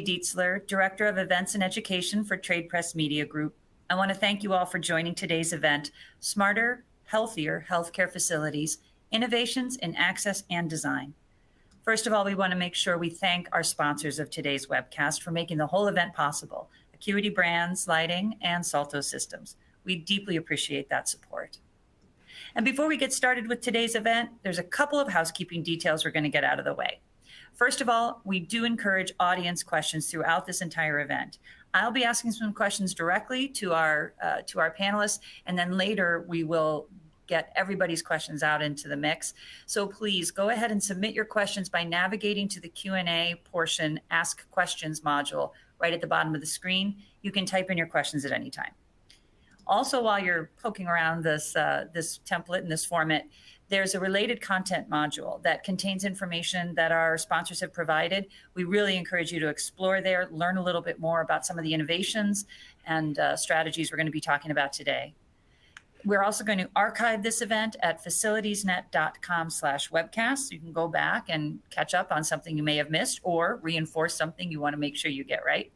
Dietzler, Director of Events and Education for Trade Press Media Group. I want to thank you all for joining today's event, Smarter, Healthier Healthcare Facilities, Innovations in Access and Design. First of all, we want to make sure we thank our sponsors of today's webcast for making the whole event possible, Acuity Brands, Lighting, and Salto Systems. We deeply appreciate that support. And before we get started with today's event, there's a couple of housekeeping details we're going to get out of the way. First of all, we do encourage audience questions throughout this entire event. I'll be asking some questions directly to our panelists, and then later we will get everybody's questions out into the mix. So please go ahead and submit your questions by navigating to the Q&A portion, Ask Questions module right at the bottom of the screen. You can type in your questions at any time. Also, while you're poking around this template and this format, there's a related content module that contains information that our sponsors have provided. We really encourage you to explore there, learn a little bit more about some of the innovations and strategies we're going to be talking about today. We're also going to archive this event at facilitiesnet.com/webcast. So you can go back and catch up on something you may have missed or reinforce something you want to make sure you get right.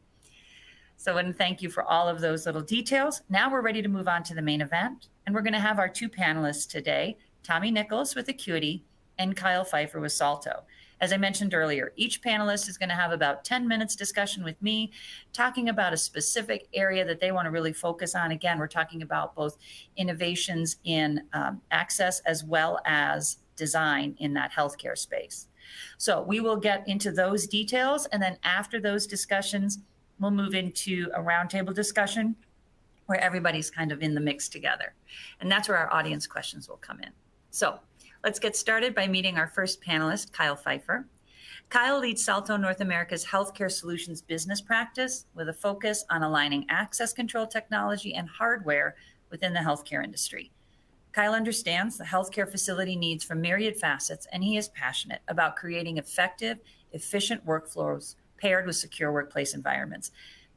So, and thank you for all of those little details. Now we're ready to move on to the main event. And we're going to have our two panelists today, Tommy Nicholas with Acuity and Kyle Pfeiffer with Salto. As I mentioned earlier, each panelist is going to have about 10 minutes discussion with me, talking about a specific area that they want to really focus on. Again, we're talking about both innovations in access as well as design in that healthcare space. So we will get into those details. And then after those discussions, we'll move into a roundtable discussion where everybody's kind of in the mix together. And that's where our audience questions will come in. So let's get started by meeting our first panelist, Kyle Pfeiffer. Kyle leads Salto North America's healthcare solutions business practice with a focus on aligning access control technology and hardware within the healthcare industry. Kyle understands the healthcare facility needs from myriad facets, and he is passionate about creating effective, efficient workflows paired with secure workplace environments.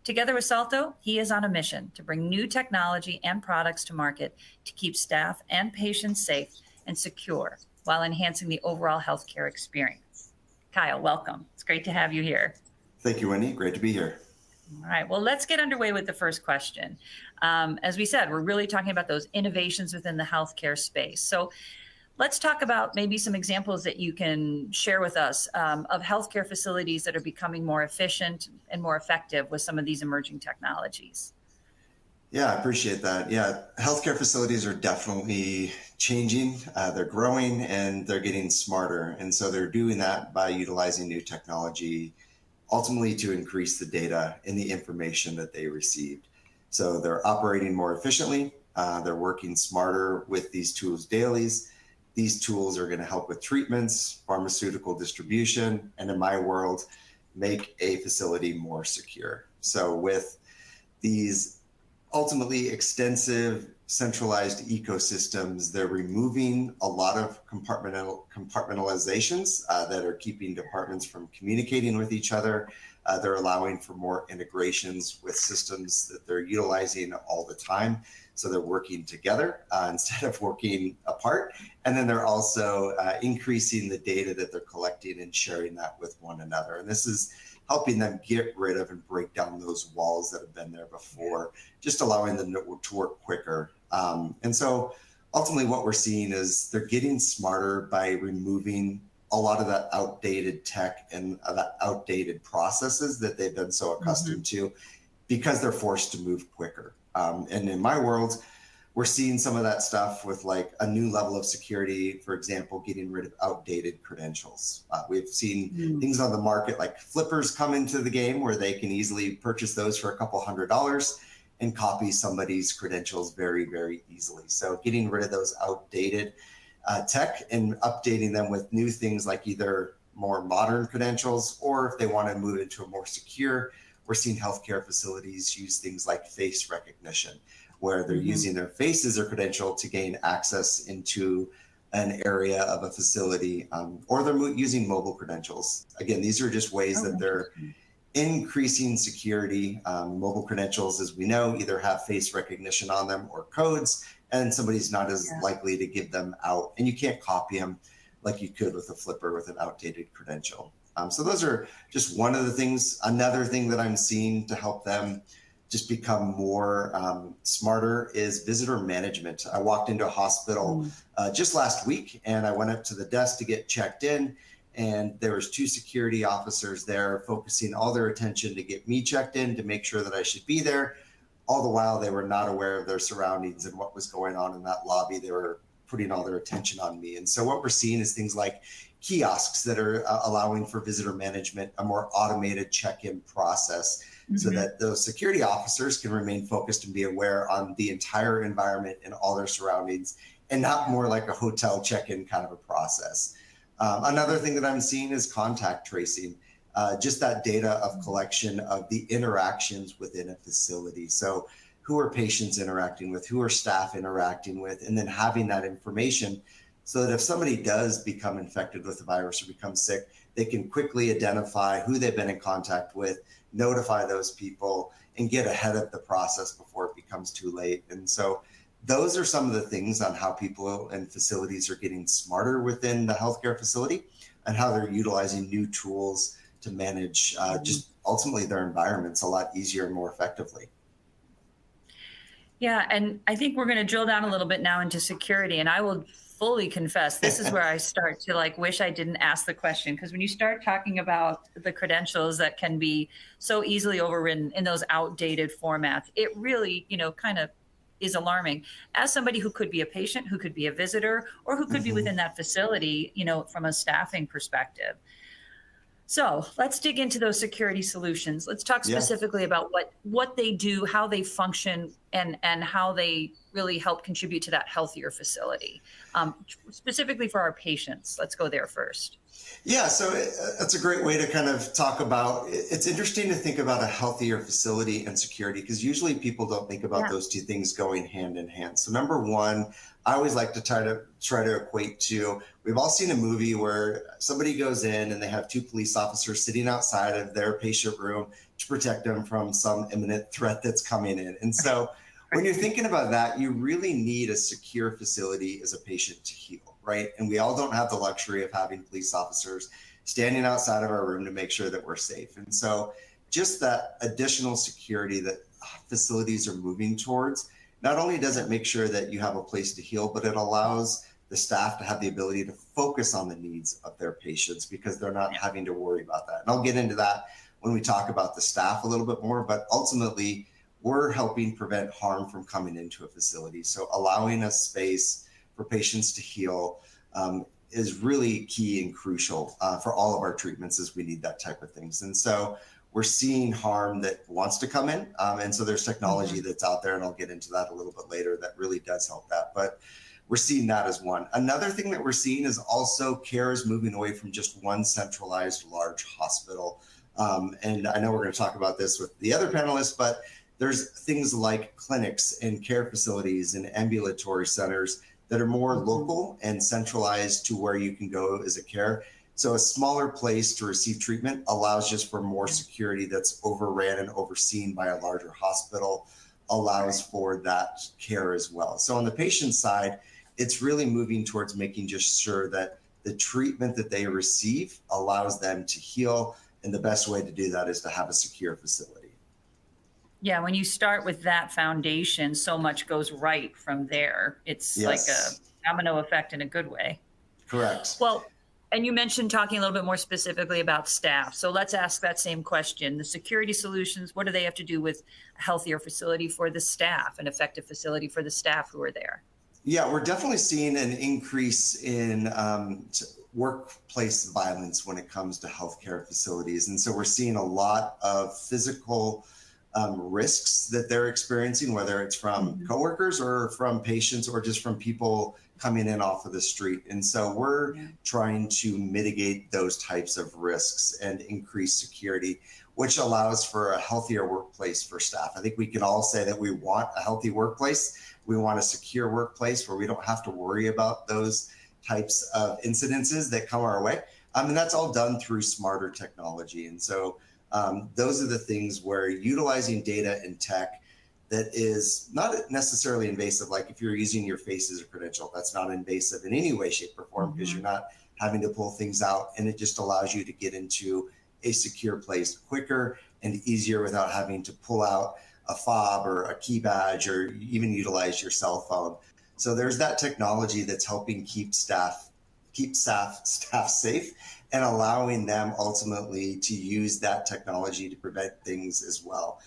Together with Salto, he is on a mission to bring new technology and products to market to keep staff and patients safe and secure while enhancing the overall healthcare experience. Kyle, welcome. It's great to have you here. Thank you, Wendy. Great to be here. All right, well, let's get underway with the first question. As we said, we're really talking about those innovations within the healthcare space. So let's talk about maybe some examples that you can share with us of healthcare facilities that are becoming more efficient and more effective with some of these emerging technologies. Yeah, I appreciate that. Yeah, healthcare facilities are definitely changing. They're growing and they're getting smarter. And so they're doing that by utilizing new technology, ultimately to increase the data and the information that they received. So they're operating more efficiently. They're working smarter with these tools daily. These tools are going to help with treatments, pharmaceutical distribution, and in my world, make a facility more secure. So with these ultimately extensive centralized ecosystems, they're removing a lot of compartmentalizations that are keeping departments from communicating with each other. They're allowing for more integrations with systems that they're utilizing all the time. So they're working together instead of working apart. And then they're also increasing the data that they're collecting and sharing that with one another. And this is helping them get rid of and break down those walls that have been there before, just allowing them to work quicker. And so ultimately what we're seeing is they're getting smarter by removing a lot of that outdated tech and that outdated processes that they've been so accustomed to because they're forced to move quicker. And in my world, we're seeing some of that stuff with like a new level of security, for example, getting rid of outdated credentials. We've seen things on the market like flippers come into the game where they can easily purchase those for a couple $100s and copy somebody's credentials very, very easily. So getting rid of those outdated tech and updating them with new things like either more modern credentials, or if they want to move into a more secure, we're seeing healthcare facilities use things like face recognition, where they're using their face as their credential to gain access into an area of a facility, or they're using mobile credentials. Again, these are just ways that they're increasing security. Mobile credentials, as we know, either have face recognition on them or codes, and somebody's not as likely to give them out. And you can't copy them like you could with a flipper with an outdated credential. So those are just one of the things. Another thing that I'm seeing to help them just become more smarter is visitor management. I walked into a hospital just last week, and I went up to the desk to get checked in, and there was 2 security officers there focusing all their attention to get me checked in, to make sure that I should be there. All the while, they were not aware of their surroundings and what was going on in that lobby. They were putting all their attention on me. And so what we're seeing is things like kiosks that are allowing for visitor management, a more automated check-in process, so that those security officers can remain focused and be aware on the entire environment and all their surroundings, and not more like a hotel check-in kind of a process. Another thing that I'm seeing is contact tracing, just that data of collection of the interactions within a facility. So who are patients interacting with, who are staff interacting with, and then having that information so that if somebody does become infected with the virus or become sick, they can quickly identify who they've been in contact with, notify those people, and get ahead of the process before it becomes too late. And so those are some of the things on how people and facilities are getting smarter within the healthcare facility, and how they're utilizing new tools to manage just ultimately their environments a lot easier and more effectively. Yeah, and I think we're going to drill down a little bit now into security, and I will fully confess, this is where I start to like wish I didn't ask the question, because when you start talking about the credentials that can be so easily overridden in those outdated formats, it really, kind of is alarming. As somebody who could be a patient, who could be a visitor, or who could be within that facility, from a staffing perspective. So let's dig into those security solutions. Let's talk specifically about what they do, how they function, and how they really help contribute to that healthier facility. Specifically for our patients, let's go there first. Yeah, so that's a great way to kind of talk about, it's interesting to think about a healthier facility and security, because usually people don't think about those two things going hand in hand. So number one, I always like to try to equate to, we've all seen a movie where somebody goes in and they have 2 police officers sitting outside of their patient room to protect them from some imminent threat that's coming in. And so when you're thinking about that, you really need a secure facility as a patient to heal, right? And we all don't have the luxury of having police officers standing outside of our room to make sure that we're safe. And so just that additional security that facilities are moving towards, not only does it make sure that you have a place to heal, but it allows the staff to have the ability to focus on the needs of their patients, because they're not having to worry about that. And I'll get into that when we talk about the staff a little bit more, but ultimately we're helping prevent harm from coming into a facility. So allowing a space for patients to heal is really key and crucial for all of our treatments, as we need that type of things. And so we're seeing harm that wants to come in. And so there's technology that's out there, and I'll get into that a little bit later, that really does help that. But we're seeing that as one. Another thing that we're seeing is also care is moving away from just one centralized large hospital. And I know we're going to talk about this with the other panelists, but there's things like clinics and care facilities and ambulatory centers that are more local and centralized to where you can go as a care. So a smaller place to receive treatment allows just for more security that's overran and overseen by a larger hospital, allows for that care as well. So on the patient side, it's really moving towards making just sure that the treatment that they receive allows them to heal. And the best way to do that is to have a secure facility. Yeah, when you start with that foundation, so much goes right from there. It's like a domino effect in a good way. Correct. Well, and you mentioned talking a little bit more specifically about staff. So let's ask that same question. The security solutions, what do they have to do with a healthier facility for the staff, an effective facility for the staff who are there? Yeah, we're definitely seeing an increase in workplace violence when it comes to healthcare facilities. And so we're seeing a lot of physical risks that they're experiencing, whether it's from coworkers or from patients or just from people coming in off of the street. And so we're trying to mitigate those types of risks and increase security, which allows for a healthier workplace for staff. I think we can all say that we want a healthy workplace. We want a secure workplace where we don't have to worry about those types of incidences that come our way. And that's all done through smarter technology. And so those are the things where utilizing data and tech that is not necessarily invasive. Like if you're using your face as a credential, that's not invasive in any way, shape, or form, because you're not having to pull things out, and it just allows you to get into a secure place quicker and easier without having to pull out a fob or a key badge or even utilize your cell phone. So there's that technology that's helping keep staff safe and allowing them ultimately to use that technology to prevent things as well.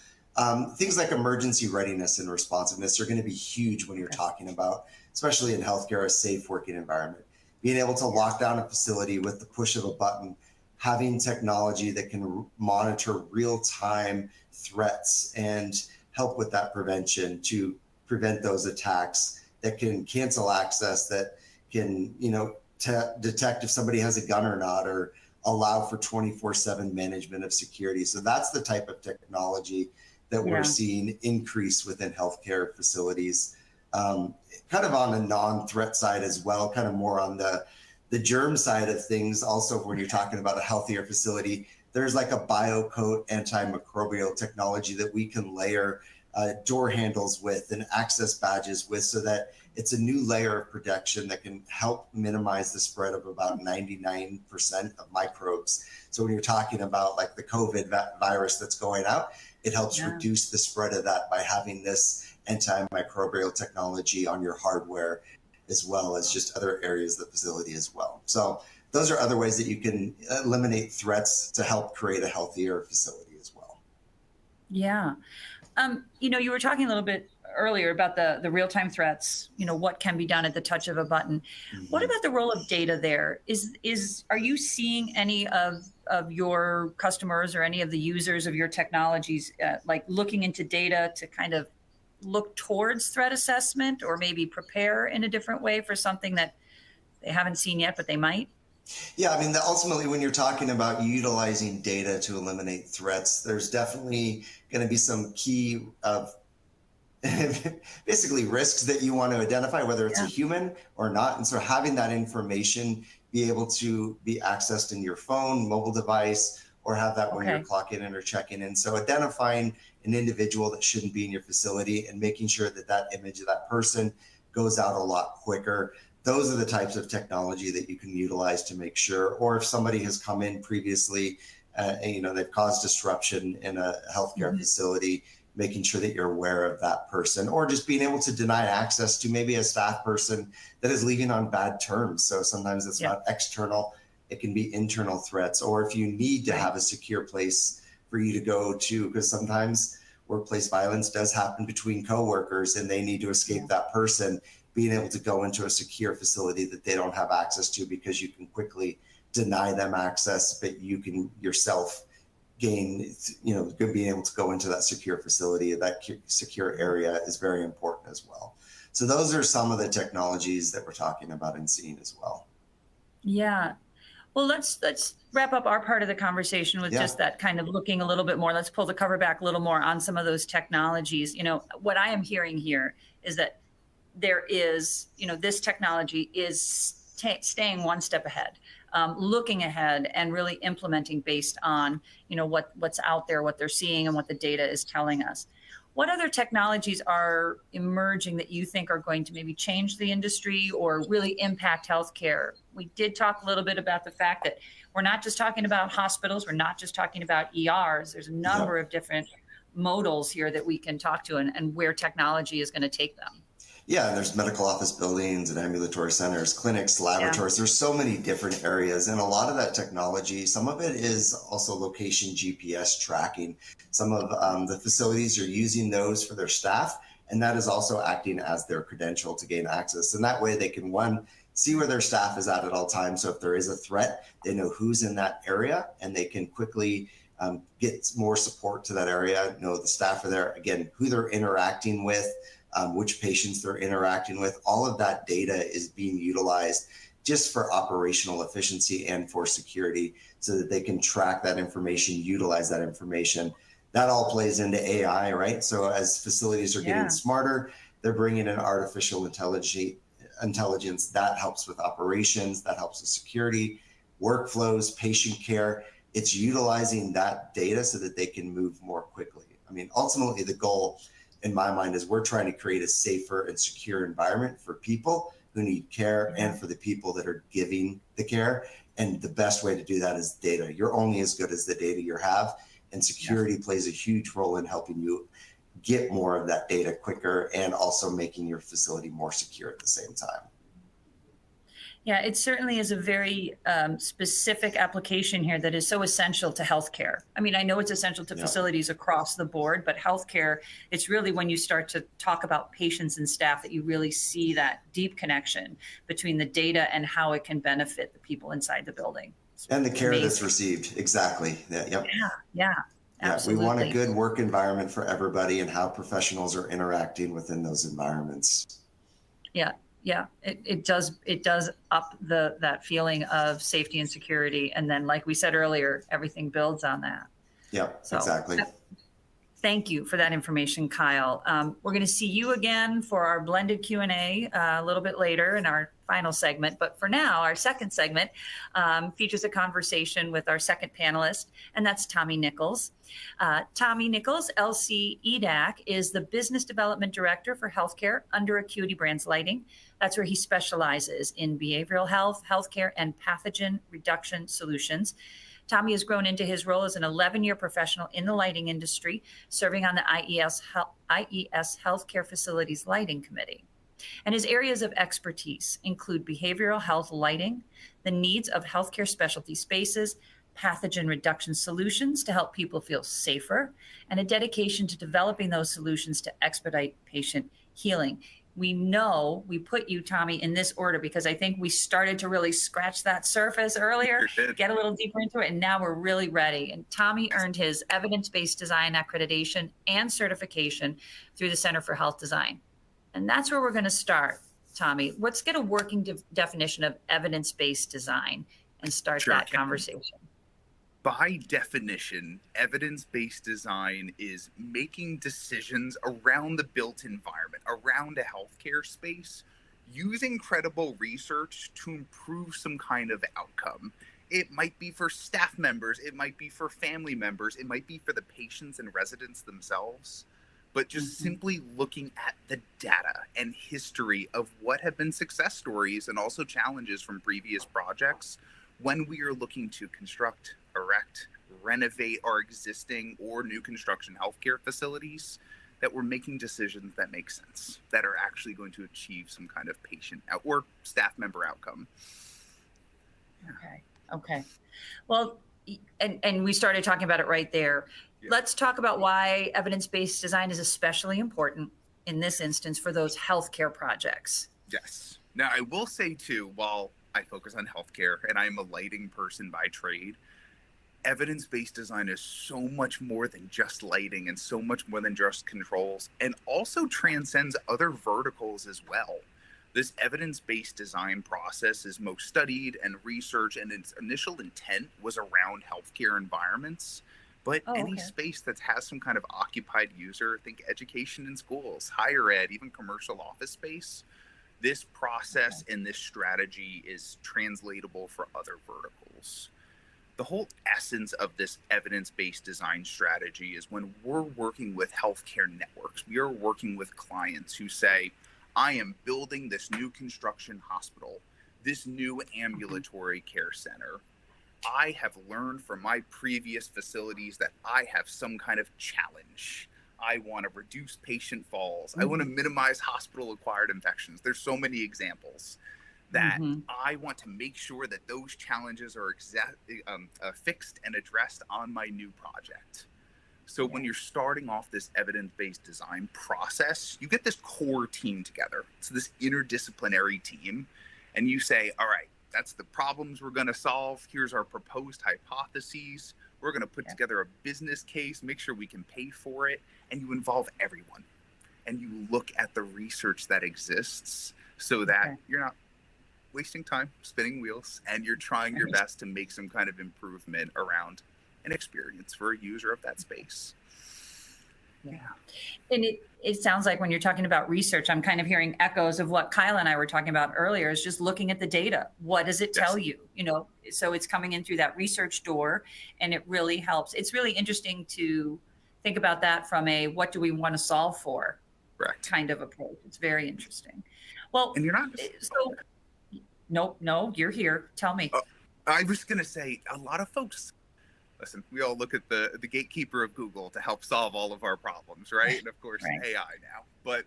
Things like emergency readiness and responsiveness are going to be huge when you're talking about, especially in healthcare, a safe working environment. Being able to lock down a facility with the push of a button, having technology that can monitor real-time threats and help with that prevention to prevent those attacks, that can cancel access, that can, detect if somebody has a gun or not, or allow for 24/7 management of security. So that's the type of technology that we're seeing increase within healthcare facilities. Kind of on a non-threat side as well, kind of more on the germ side of things. Also, when you're talking about a healthier facility, there's like a biocoat antimicrobial technology that we can layer door handles with and access badges with, so that it's a new layer of protection that can help minimize the spread of about 99% of microbes. So when you're talking about like the COVID virus that's going out, it helps reduce the spread of that by having this antimicrobial technology on your hardware, as well as just other areas of the facility as well. So those are other ways that you can eliminate threats to help create a healthier facility as well. Yeah. You were talking a little bit earlier about the real-time threats, what can be done at the touch of a button. Mm-hmm. What about the role of data there? Are you seeing any of your customers or any of the users of your technologies like looking into data to kind of look towards threat assessment, or maybe prepare in a different way for something that they haven't seen yet, but they might? Yeah, I mean, ultimately, when you're talking about utilizing data to eliminate threats, there's definitely going to be some key basically risks that you want to identify, whether it's a human or not. And so having that information be able to be accessed in your phone, mobile device, or have that when you're clocking in or checking in. So identifying an individual that shouldn't be in your facility and making sure that that image of that person goes out a lot quicker. Those are the types of technology that you can utilize to make sure, or if somebody has come in previously, they've caused disruption in a healthcare facility, making sure that you're aware of that person, or just being able to deny access to maybe a staff person that is leaving on bad terms. So sometimes it's not external, it can be internal threats, or if you need to have a secure place for you to go to, because sometimes workplace violence does happen between coworkers and they need to escape that person, being able to go into a secure facility that they don't have access to, because you can quickly deny them access, but you can yourself gain, being able to go into that secure facility, that secure area is very important as well. So those are some of the technologies that we're talking about and seeing as well. Yeah. Well, let's wrap up our part of the conversation with just that kind of looking a little bit more. Let's pull the cover back a little more on some of those technologies. What I am hearing here is that there is, this technology is staying one step ahead, looking ahead and really implementing based on, what's out there, what they're seeing, and what the data is telling us. What other technologies are emerging that you think are going to maybe change the industry or really impact healthcare? We did talk a little bit about the fact that we're not just talking about hospitals, we're not just talking about ERs. There's a number of different modals here that we can talk to and where technology is going to take them. Yeah, there's medical office buildings and ambulatory centers, clinics, laboratories. There's so many different areas. And a lot of that technology, some of it is also location GPS tracking. Some of the facilities are using those for their staff, and that is also acting as their credential to gain access. And that way they can, one, see where their staff is at all times. So if there is a threat, they know who's in that area and they can quickly get more support to that area, know the staff are there, again, who they're interacting with, which patients they're interacting with. All of that data is being utilized just for operational efficiency and for security, so that they can track that information, utilize that information. That all plays into AI, right? So as facilities are getting smarter, they're bringing in artificial intelligence that helps with operations, that helps with security, workflows, patient care. It's utilizing that data so that they can move more quickly. I mean, ultimately the goal in my mind is we're trying to create a safer and secure environment for people, who need care and for the people that are giving the care. And the best way to do that is data. You're only as good as the data you have, and security plays a huge role in helping you get more of that data quicker and also making your facility more secure at the same time. Yeah, it certainly is a very specific application here that is so essential to healthcare. I mean, I know it's essential to facilities across the board, but healthcare, it's really when you start to talk about patients and staff that you really see that deep connection between the data and how it can benefit the people inside the building. And the care that's received. Exactly. Yeah, absolutely. We want a good work environment for everybody and how professionals are interacting within those environments. Yeah, it does up that feeling of safety and security. And then, like we said earlier, everything builds on that. So, exactly. Thank you for that information, Kyle. We're going to see you again for our blended Q&A a little bit later in our final segment. But for now, our second segment features a conversation with our second panelist, and that's Tommy Nichols. Tommy Nichols, LC EDAC, is the Business Development Director for Healthcare under Acuity Brands Lighting. That's where he specializes in behavioral health, healthcare, and pathogen reduction solutions. Tommy has grown into his role as an 11-year professional in the lighting industry, serving on the IES Healthcare Facilities Lighting Committee. And his areas of expertise include behavioral health lighting, the needs of healthcare specialty spaces, pathogen reduction solutions to help people feel safer, and a dedication to developing those solutions to expedite patient healing. We know we put you, Tommy, in this order because I think we started to really scratch that surface earlier, get a little deeper into it, and now we're really ready. And Tommy earned his evidence-based design accreditation and certification through the Center for Health Design. And that's where we're going to start, Tommy. Let's get a working definition of evidence-based design and start that conversation. By definition, evidence-based design is making decisions around the built environment, around a healthcare space, using credible research to improve some kind of outcome. It might be for staff members, it might be for family members, it might be for the patients and residents themselves, but just simply looking at the data and history of what have been success stories and also challenges from previous projects when we are looking to construct, erect, renovate our existing or new construction healthcare facilities, that we're making decisions that make sense, that are actually going to achieve some kind of patient or staff member outcome. Okay. Well, and we started talking about it right there. Let's talk about why evidence-based design is especially important in this instance for those healthcare projects. Yes. Now, I will say too, while I focus on healthcare and I'm a lighting person by trade, evidence-based design is so much more than just lighting and so much more than just controls, and also transcends other verticals as well. This evidence-based design process is most studied and researched, and its initial intent was around healthcare environments. But any space that has some kind of occupied user, think education in schools, higher ed, even commercial office space, this process and this strategy is translatable for other verticals. The whole essence of this evidence-based design strategy is when we're working with healthcare networks, we are working with clients who say, I am building this new construction hospital, this new ambulatory care center. I have learned from my previous facilities that I have some kind of challenge. I want to reduce patient falls. I want to minimize hospital-acquired infections. There's so many examples that I want to make sure that those challenges are fixed and addressed on my new project. So when you're starting off this evidence-based design process, you get this core team together. So this interdisciplinary team, and you say, all right, that's the problems we're going to solve. Here's our proposed hypotheses. We're going to put together a business case, make sure we can pay for it, and you involve everyone. And you look at the research that exists so that you're not wasting time spinning wheels, and you're trying your best to make some kind of improvement around an experience for a user of that space. And it sounds like when you're talking about research, I'm kind of hearing echoes of what Kyle and I were talking about earlier, is just looking at the data. What does it tell you? You know, so it's coming in through that research door, and it really helps. It's really interesting to think about that from a what do we want to solve for kind of approach. It's very interesting. Well, And you're not. so no, you're here. Tell me. I was going to say, a lot of folks, listen, we all look at the gatekeeper of Google to help solve all of our problems, right? And of course, Right. AI now. But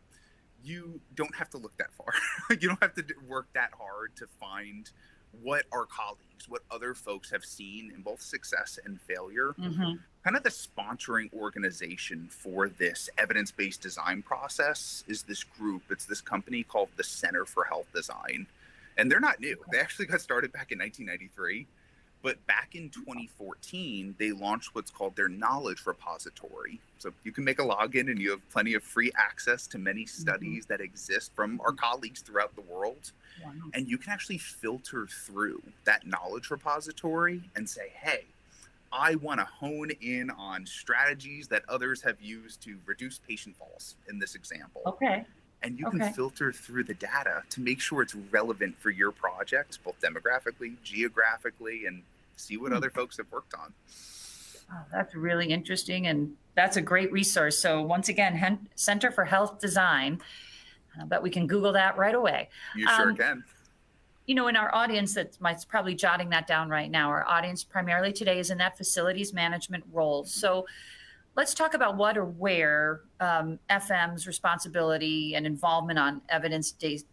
you don't have to look that far. You don't have to work that hard to find what our colleagues, what other folks have seen in both success and failure. Mm-hmm. Kind of the sponsoring organization for this evidence-based design process is this group. It's this company called the Center for Health Design. And they're not new. They actually got started back in 1993. But back in 2014, they launched what's called their knowledge repository. So you can make a login and you have plenty of free access to many studies that exist from our colleagues throughout the world. Wow. And you can actually filter through that knowledge repository and say, hey, I want to hone in on strategies that others have used to reduce patient falls in this example. Okay. And you can filter through the data to make sure it's relevant for your project, both demographically, geographically, and see what other folks have worked on. Oh, that's really interesting. And that's a great resource. So once again, Center for Health Design, I bet we can Google that right away. You sure can. You know, in our audience, that's probably jotting that down right now. Our audience primarily today is in that facilities management role. So let's talk about what or where FM's responsibility and involvement on evidence-based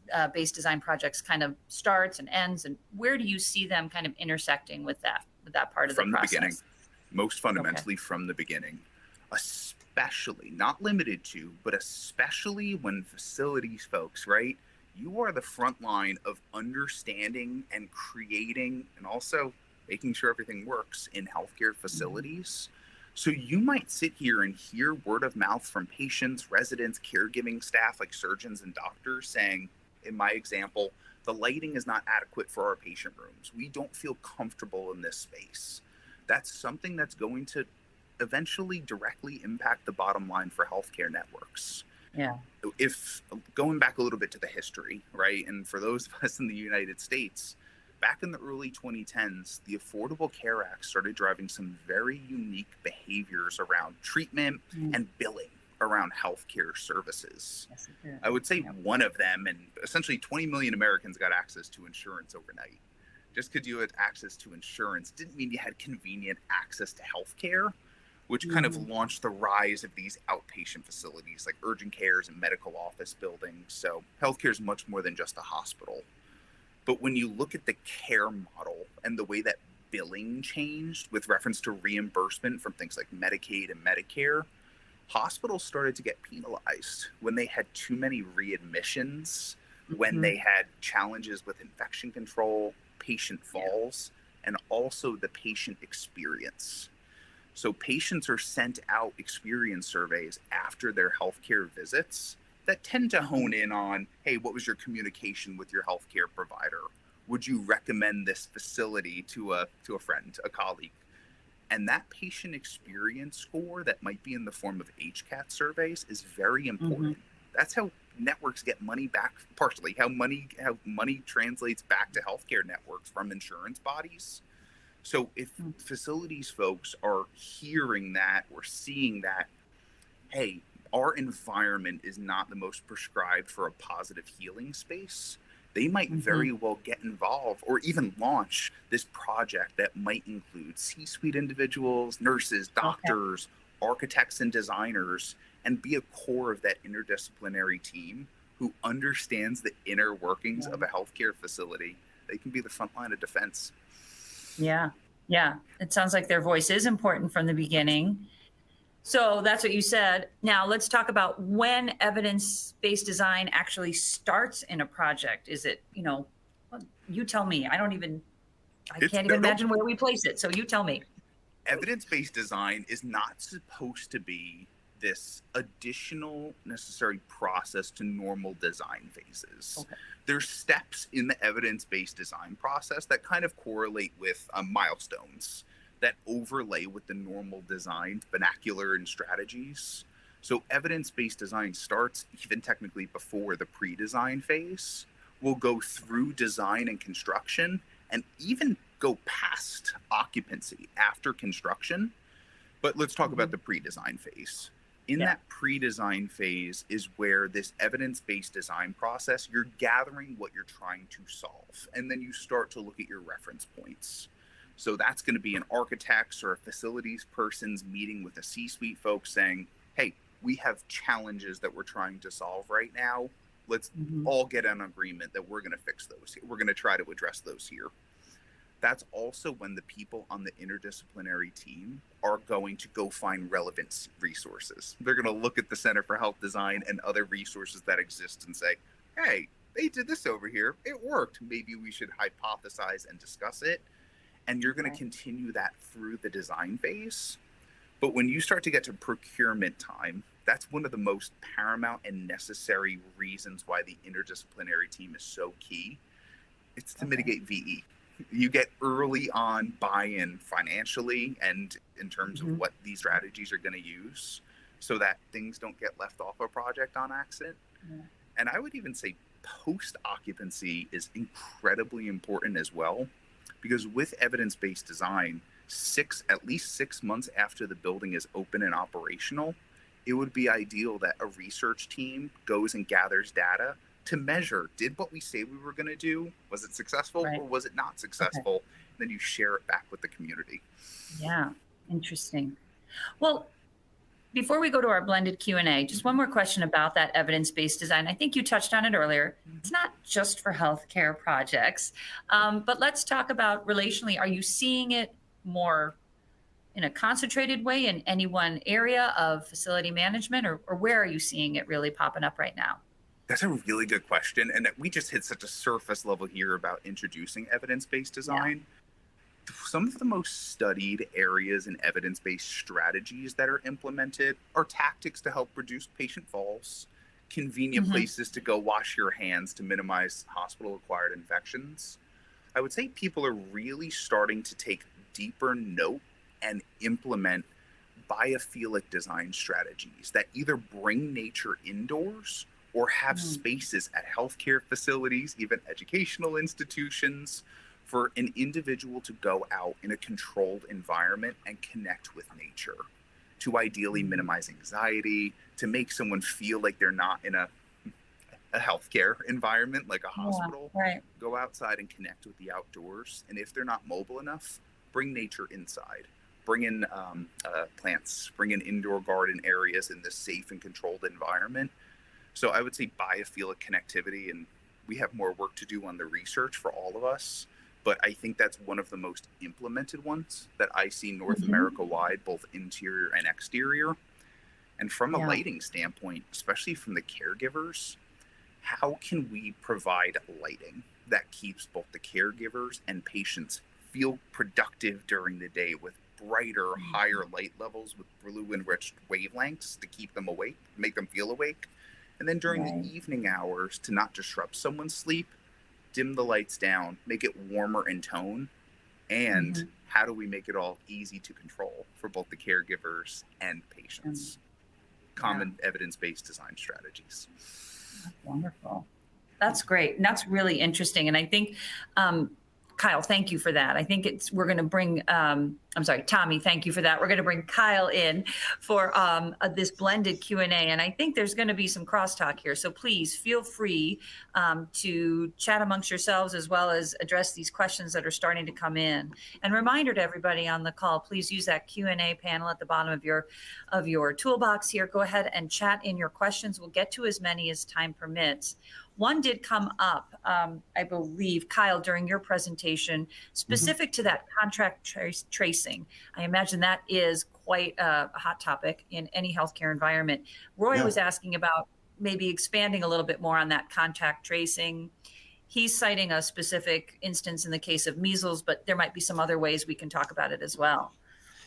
design projects kind of starts and ends, and where do you see them kind of intersecting with that part of the process? From the beginning, most fundamentally from the beginning, especially, not limited to, but especially when facilities folks, right? You are the front line of understanding and creating and also making sure everything works in healthcare facilities. So you might sit here and hear word of mouth from patients, residents, caregiving staff like surgeons and doctors saying, in my example, the lighting is not adequate for our patient rooms. We don't feel comfortable in this space. That's something that's going to eventually directly impact the bottom line for healthcare networks. Yeah. If going back a little bit to the history, right? And for those of us in the United States, back in the early 2010s, the Affordable Care Act started driving some very unique behaviors around treatment and billing around healthcare services. Yes, it did. I would say one of them, and essentially 20 million Americans got access to insurance overnight. Just because you had access to insurance didn't mean you had convenient access to healthcare, which kind of launched the rise of these outpatient facilities like urgent cares and medical office buildings. So healthcare is much more than just a hospital. But when you look at the care model and the way that billing changed with reference to reimbursement from things like Medicaid and Medicare, hospitals started to get penalized when they had too many readmissions, when they had challenges with infection control, patient falls, and also the patient experience. So patients are sent out experience surveys after their healthcare visits that tend to hone in on, hey, what was your communication with your healthcare provider? Would you recommend this facility to a friend, a colleague? And that patient experience score that might be in the form of HCAT surveys is very important. That's how networks get money back, partially how money translates back to healthcare networks from insurance bodies. So if facilities folks are hearing that or seeing that, hey, our environment is not the most prescribed for a positive healing space, they might very well get involved or even launch this project that might include C-suite individuals, nurses, doctors, architects, and designers, and be a core of that interdisciplinary team who understands the inner workings of a healthcare facility. They can be the front line of defense. Yeah. It sounds like their voice is important from the beginning. So that's what you said. Now let's talk about when evidence-based design actually starts in a project. Is it, you tell me. I can't even imagine where we place it. So you tell me. Evidence-based design is not supposed to be this additional necessary process to normal design phases. There's steps in the evidence-based design process that kind of correlate with milestones that overlay with the normal design vernacular and strategies. So evidence-based design starts even technically before the pre-design phase. We'll go through design and construction and even go past occupancy after construction. But let's talk about the pre-design phase. in that pre-design phase is where this evidence-based design process, you're gathering what you're trying to solve. And then you start to look at your reference points. So that's going to be an architect's or a facilities person's meeting with a C-suite folks saying, hey, we have challenges that we're trying to solve right now. Let's all get an agreement that we're going to fix those. We're going to try to address those here. That's also when the people on the interdisciplinary team are going to go find relevant resources. They're going to look at the Center for Health Design and other resources that exist and say, hey, they did this over here. It worked. Maybe we should hypothesize and discuss it. And you're going to continue that through the design phase. But when you start to get to procurement time, that's one of the most paramount and necessary reasons why the interdisciplinary team is so key. It's to mitigate VE. You get early on buy-in financially and in terms of what these strategies are going to use so that things don't get left off a project on accident. And I would even say post-occupancy is incredibly important as well, because with evidence-based design, at least 6 months after the building is open and operational, it would be ideal that a research team goes and gathers data to measure, did what we say we were going to do, was it successful or was it not successful? And then you share it back with the community. Yeah, interesting. Well, before we go to our blended Q&A, just one more question about that evidence-based design. I think you touched on it earlier. It's not just for healthcare projects, but let's talk about relationally. Are you seeing it more in a concentrated way in any one area of facility management, or where are you seeing it really popping up right now? That's a really good question. And we just hit such a surface level here about introducing evidence-based design. Some of the most studied areas in evidence-based strategies that are implemented are tactics to help reduce patient falls, convenient places to go wash your hands to minimize hospital-acquired infections. I would say people are really starting to take deeper note and implement biophilic design strategies that either bring nature indoors or have spaces at healthcare facilities, even educational institutions, for an individual to go out in a controlled environment and connect with nature, to ideally minimize anxiety, to make someone feel like they're not in a healthcare environment like a hospital. Go outside and connect with the outdoors. And if they're not mobile enough, bring nature inside. Bring in plants, bring in indoor garden areas in this safe and controlled environment. So I would say biophilic connectivity, and we have more work to do on the research for all of us, but I think that's one of the most implemented ones that I see North America wide, both interior and exterior. And from a lighting standpoint, especially from the caregivers, how can we provide lighting that keeps both the caregivers and patients feel productive during the day with brighter, higher light levels with blue enriched wavelengths to keep them awake, make them feel awake? And then during the evening hours, to not disrupt someone's sleep, dim the lights down, make it warmer in tone. And how do we make it all easy to control for both the caregivers and patients? Common evidence-based design strategies. That's wonderful. That's great. And that's really interesting. And I think, Kyle, thank you for that. I think we're going to bring, Tommy, thank you for that. We're going to bring Kyle in for this blended Q&A. And I think there's going to be some crosstalk here. So please feel free to chat amongst yourselves as well as address these questions that are starting to come in. And reminder to everybody on the call, please use that Q&A panel at the bottom of your toolbox here. Go ahead and chat in your questions. We'll get to as many as time permits. One did come up, I believe, Kyle, during your presentation, specific to that contract tracing. I imagine that is quite a hot topic in any healthcare environment. Roy was asking about maybe expanding a little bit more on that contact tracing. He's citing a specific instance in the case of measles, but there might be some other ways we can talk about it as well.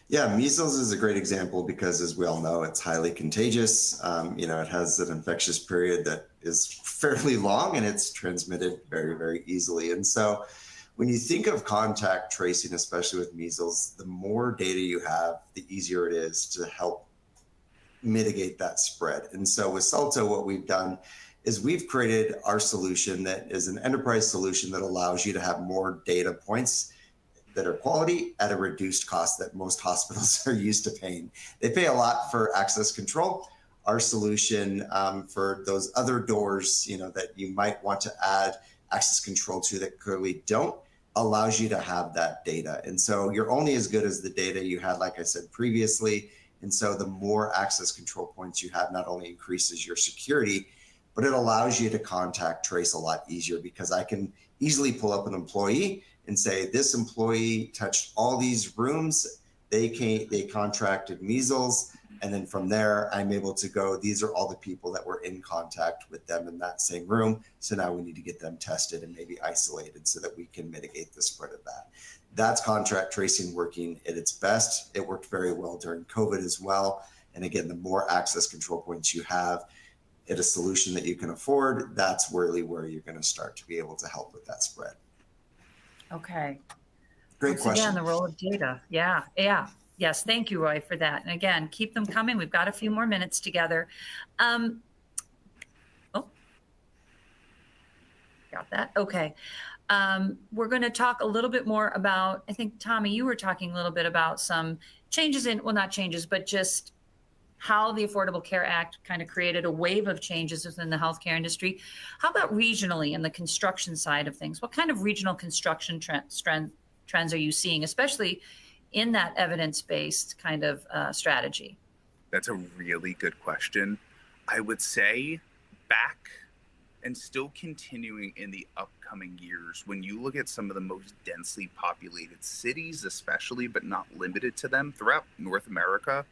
Yeah, measles is a great example because, as we all know, it's highly contagious. It has an infectious period that is fairly long and it's transmitted very, very easily. And so when you think of contact tracing, especially with measles, the more data you have, the easier it is to help mitigate that spread. And so with Salto, what we've done is we've created our solution that is an enterprise solution that allows you to have more data points that are quality at a reduced cost that most hospitals are used to paying. They pay a lot for access control. Our solution for those other doors, that you might want to add access control to that clearly don't, allows you to have that data. And so you're only as good as the data you had, like I said previously. And so the more access control points you have not only increases your security, but it allows you to contact trace a lot easier, because I can easily pull up an employee and say, this employee touched all these rooms, they contracted measles. And then from there, I'm able to go, these are all the people that were in contact with them in that same room. So now we need to get them tested and maybe isolated so that we can mitigate the spread of that. That's contact tracing working at its best. It worked very well during COVID as well. And again, the more access control points you have at a solution that you can afford, that's really where you're going to start to be able to help with that spread. Okay. Great question. Again, the role of data. Yeah. Yes, thank you, Roy, for that. And again, keep them coming. We've got a few more minutes together. Got that. Okay. We're going to talk a little bit more about, I think, Tommy, you were talking a little bit about some changes well, not changes, but just how the Affordable Care Act kind of created a wave of changes within the healthcare industry. How about regionally in the construction side of things? What kind of regional construction trends are you seeing, especially in that evidence-based kind of strategy? That's a really good question. I would say back and still continuing in the upcoming years, when you look at some of the most densely populated cities, especially, but not limited to them, throughout North America,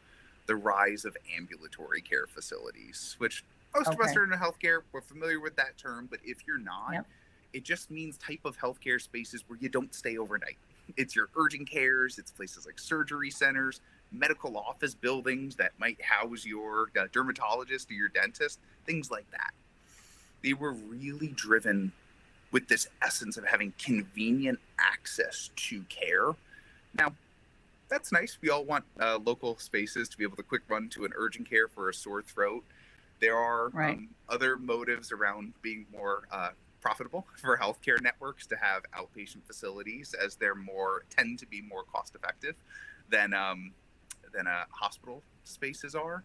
the rise of ambulatory care facilities, which most of us are in healthcare, we're familiar with that term, but if you're not, it just means type of healthcare spaces where you don't stay overnight. It's your urgent cares, it's places like surgery centers, medical office buildings that might house your dermatologist or your dentist, things like that. They were really driven with this essence of having convenient access to care. Now, that's nice. We all want local spaces to be able to quick run to an urgent care for a sore throat. There are other motives around being more profitable for healthcare networks to have outpatient facilities, as they're tend to be more cost effective than hospital spaces are.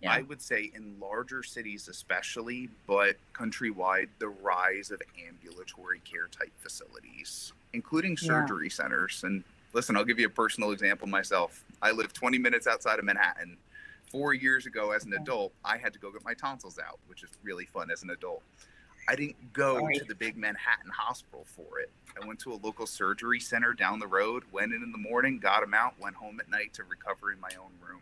Yeah. I would say in larger cities especially, but countrywide, the rise of ambulatory care type facilities, including surgery centers. And listen, I'll give you a personal example myself. I live 20 minutes outside of Manhattan. 4 years ago as an adult, I had to go get my tonsils out, which is really fun as an adult. I didn't go to the big Manhattan hospital for it. I went to a local surgery center down the road, went in the morning, got them out, went home at night to recover in my own room.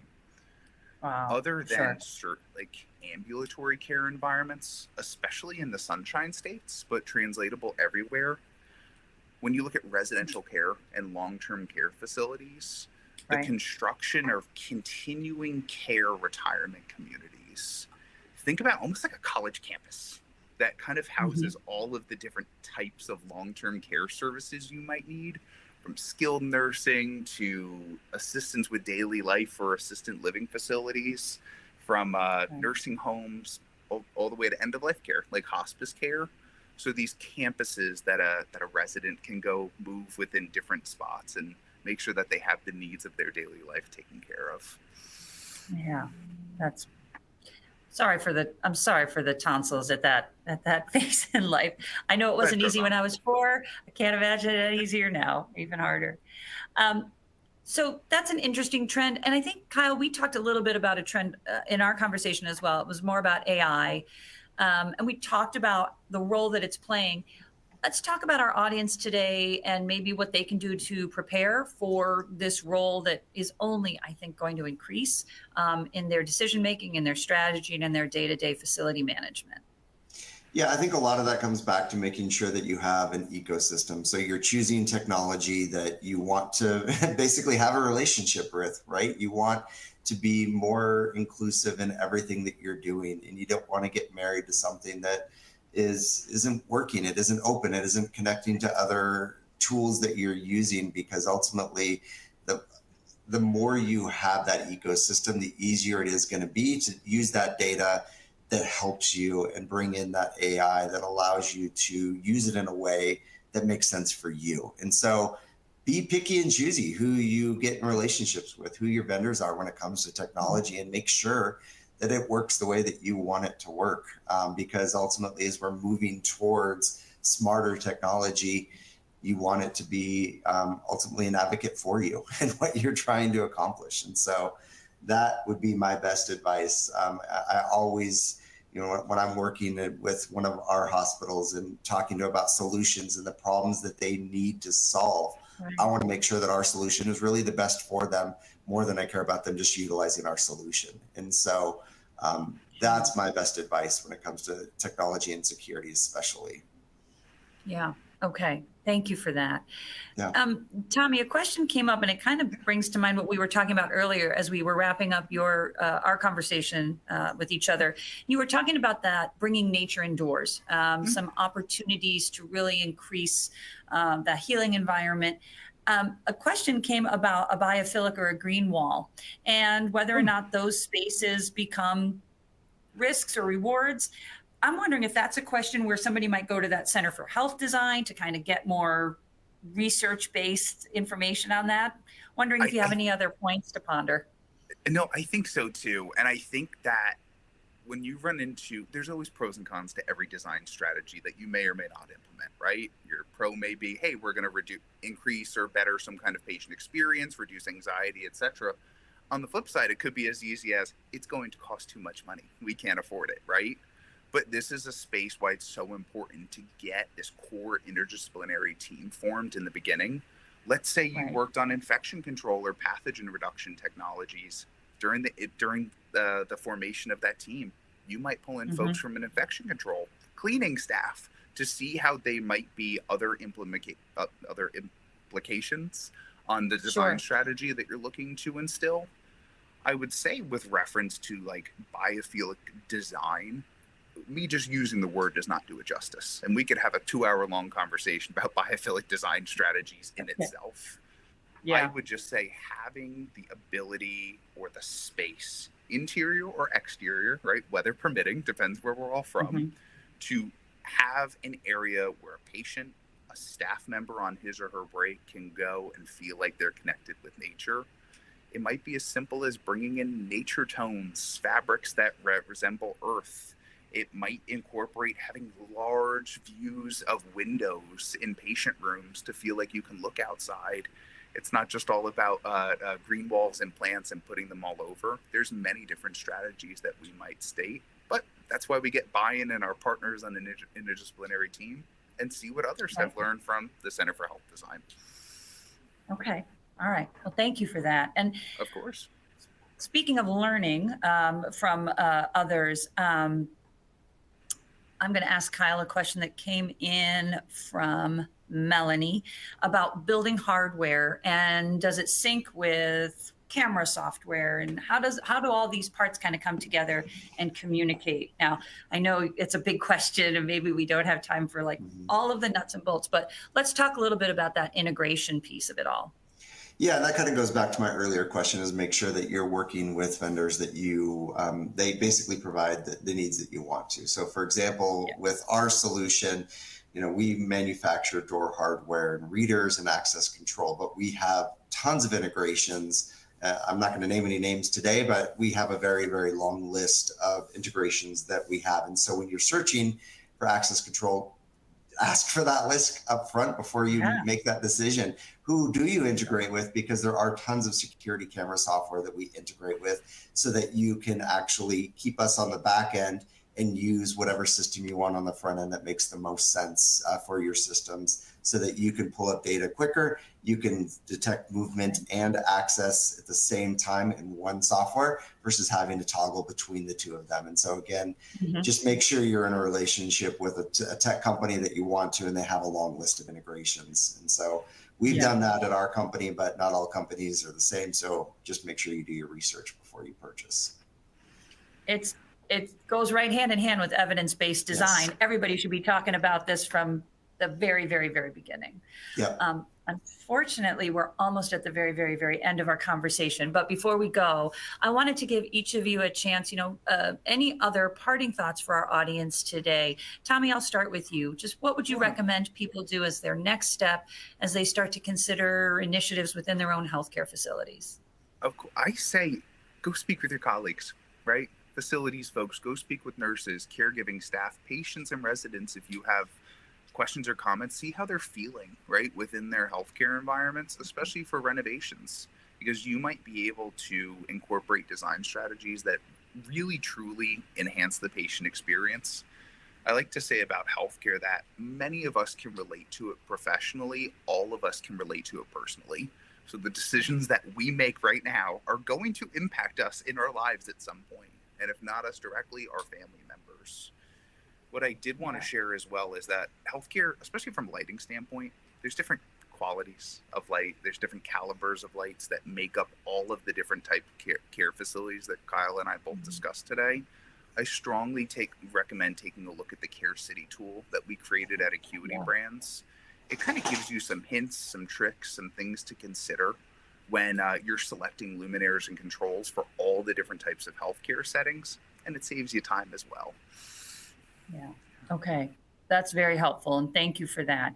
Wow. Other than certain ambulatory care environments, especially in the Sunshine States, but translatable everywhere, when you look at residential care and long-term care facilities, the construction of continuing care retirement communities, think about almost like a college campus that kind of houses all of the different types of long-term care services you might need, from skilled nursing to assistance with daily life or assistant living facilities, from nursing homes all the way to end-of-life care, like hospice care. So these campuses that a resident can go move within different spots and make sure that they have the needs of their daily life taken care of. Yeah, I'm sorry for the tonsils at that phase in life. I know it wasn't easy when I was 4. I can't imagine it easier now, even harder. So that's an interesting trend. And I think, Kyle, we talked a little bit about a trend in our conversation as well. It was more about AI. And we talked about the role that it's playing. Let's talk about our audience today and maybe what they can do to prepare for this role that is only, I think, going to increase in their decision-making, in their strategy, and in their day-to-day facility management. Yeah, I think a lot of that comes back to making sure that you have an ecosystem. So you're choosing technology that you want to basically have a relationship with, right? You want to be more inclusive in everything that you're doing, and you don't want to get married to something that isn't working, it isn't open, it isn't connecting to other tools that you're using, because ultimately the more you have that ecosystem, the easier it is going to be to use that data that helps you and bring in that AI that allows you to use it in a way that makes sense for you. And so be picky and choosy who you get in relationships with, who your vendors are when it comes to technology, and make sure that it works the way that you want it to work. Because ultimately, as we're moving towards smarter technology, you want it to be ultimately an advocate for you and what you're trying to accomplish. And so that would be my best advice. I always, when I'm working with one of our hospitals and talking to about solutions and the problems that they need to solve, Right. I want to make sure that our solution is really the best for them, more than I care about them just utilizing our solution. And so that's my best advice when it comes to technology and security, especially. Yeah. Okay. Thank you for that. Yeah. Tommy, a question came up, and it kind of brings to mind what we were talking about earlier as we were wrapping up our conversation with each other. You were talking about that, bringing nature indoors, some opportunities to really increase the healing environment. A question came about a biophilic or a green wall, and whether or not those spaces become risks or rewards. I'm wondering if that's a question where somebody might go to that Center for Health Design to kind of get more research-based information on that. Wondering if you have any other points to ponder. No, I think so too. And I think that when you run into, there's always pros and cons to every design strategy that you may or may not implement, right? Your pro may be, hey, we're going to increase or better some kind of patient experience, reduce anxiety, etc. On the flip side, it could be as easy as, it's going to cost too much money. We can't afford it, right? But this is a space why it's so important to get this core interdisciplinary team formed in the beginning. Let's say you worked on infection control or pathogen reduction technologies during the formation of that team. You might pull in folks from an infection control, cleaning staff, to see how they might be other implications on the design strategy that you're looking to instill. I would say, with reference to like biophilic design, me just using the word does not do it justice. And we could have a 2-hour-long conversation about biophilic design strategies in itself. I would just say having the ability or the space, interior or exterior, right, weather permitting, depends where we're all from, to have an area where a patient, a staff member on his or her break can go and feel like they're connected with nature. It might be as simple as bringing in nature tones, fabrics that resemble earth. It might incorporate having large views of windows in patient rooms to feel like you can look outside. It's not just all about green walls and plants and putting them all over. There's many different strategies that we might state, but that's why we get buy-in in our partners on an interdisciplinary team and see what others have learned from the Center for Health Design. Okay. All right. Well, thank you for that. And of course, speaking of learning from others, I'm going to ask Kyle a question that came in from Melanie about building hardware, and does it sync with camera software, and how do all these parts kind of come together and communicate? Now, I know it's a big question and maybe we don't have time for like all of the nuts and bolts, but let's talk a little bit about that integration piece of it all. Yeah, and that kind of goes back to my earlier question, is make sure that you're working with vendors that you, they basically provide the needs that you want to. So for example, with our solution, we manufacture door hardware and readers and access control, but we have tons of integrations. I'm not going to name any names today, but we have a very, very long list of integrations that we have. And so when you're searching for access control, ask for that list up front before you make that decision. Who do you integrate with? Because there are tons of security camera software that we integrate with, so that you can actually keep us on the back end and use whatever system you want on the front end that makes the most sense for your systems, so that you can pull up data quicker, you can detect movement and access at the same time in one software versus having to toggle between the two of them. And so again, just make sure you're in a relationship with a tech company that you want to, and they have a long list of integrations. And so we've done that at our company, but not all companies are the same. So just make sure you do your research before you purchase. It goes right hand in hand with evidence-based design. Everybody should be talking about this from the very, very, very beginning. Yeah. Unfortunately, we're almost at the very, very, very end of our conversation. But before we go, I wanted to give each of you a chance, any other parting thoughts for our audience today. Tommy, I'll start with you. Just what would you recommend people do as their next step as they start to consider initiatives within their own healthcare facilities? I say go speak with your colleagues, right? Facilities folks, go speak with nurses, caregiving staff, patients, and residents if you have questions or comments. See how they're feeling, right, within their healthcare environments, especially for renovations, because you might be able to incorporate design strategies that really truly enhance the patient experience. I like to say about healthcare that many of us can relate to it professionally, all of us can relate to it personally. So the decisions that we make right now are going to impact us in our lives at some point, and if not us directly, our family members. What I did want to share as well is that healthcare, especially from a lighting standpoint, there's different qualities of light. There's different calibers of lights that make up all of the different type of care facilities that Kyle and I both discussed today. I strongly recommend taking a look at the Care City tool that we created at Acuity Brands. It kind of gives you some hints, some tricks, some things to consider when you're selecting luminaires and controls for all the different types of healthcare settings, and it saves you time as well. Yeah. Okay. That's very helpful. And thank you for that.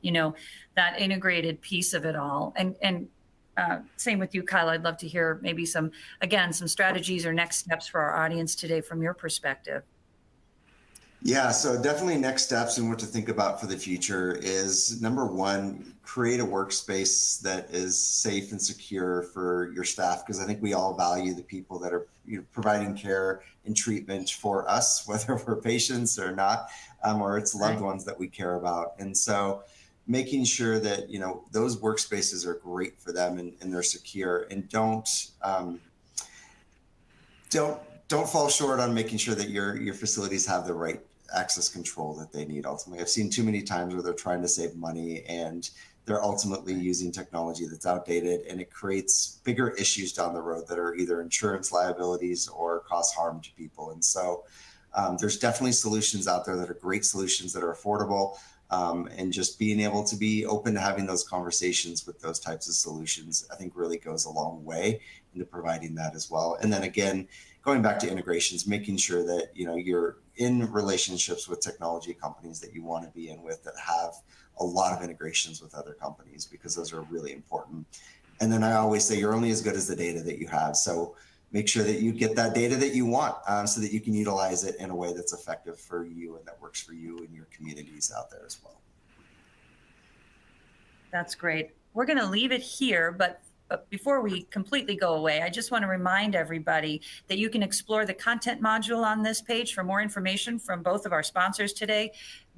That integrated piece of it all. And same with you, Kyle. I'd love to hear maybe some strategies or next steps for our audience today from your perspective. Yeah, so definitely next steps and what to think about for the future is, number one, create a workspace that is safe and secure for your staff, because I think we all value the people that are providing care and treatment for us, whether we're patients or not, or it's loved ones that we care about. And so making sure that, those workspaces are great for them and they're secure, and don't fall short on making sure that your facilities have the right access control that they need. Ultimately, I've seen too many times where they're trying to save money and they're ultimately using technology that's outdated, and it creates bigger issues down the road that are either insurance liabilities or cause harm to people. And so there's definitely solutions out there that are great solutions that are affordable, and just being able to be open to having those conversations with those types of solutions, I think really goes a long way into providing that as well. And then again, going back to integrations, making sure that you're in relationships with technology companies that you want to be in with that have a lot of integrations with other companies, because those are really important. And then I always say you're only as good as the data that you have. So make sure that you get that data that you want, so that you can utilize it in a way that's effective for you and that works for you and your communities out there as well. That's great. We're going to leave it here, but before we completely go away, I just want to remind everybody that you can explore the content module on this page for more information from both of our sponsors today.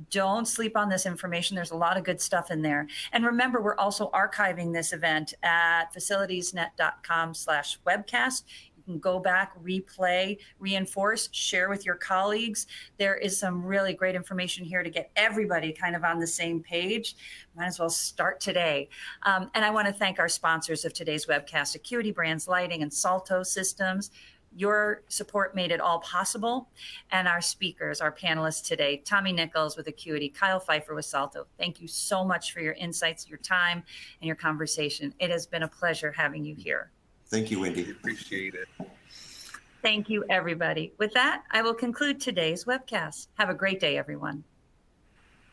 Don't sleep on this information. There's a lot of good stuff in there. And remember, we're also archiving this event at facilitiesnet.com/webcast. You can go back, replay, reinforce, share with your colleagues. There is some really great information here to get everybody kind of on the same page. Might as well start today. And I want to thank our sponsors of today's webcast, Acuity Brands Lighting and Salto Systems. Your support made it all possible. And our speakers, our panelists today, Tommy Nichols with Acuity, Kyle Pfeiffer with Salto. Thank you so much for your insights, your time, and your conversation. It has been a pleasure having you here. Thank you, Wendy. Appreciate it. Thank you, everybody. With that, I will conclude today's webcast. Have a great day, everyone.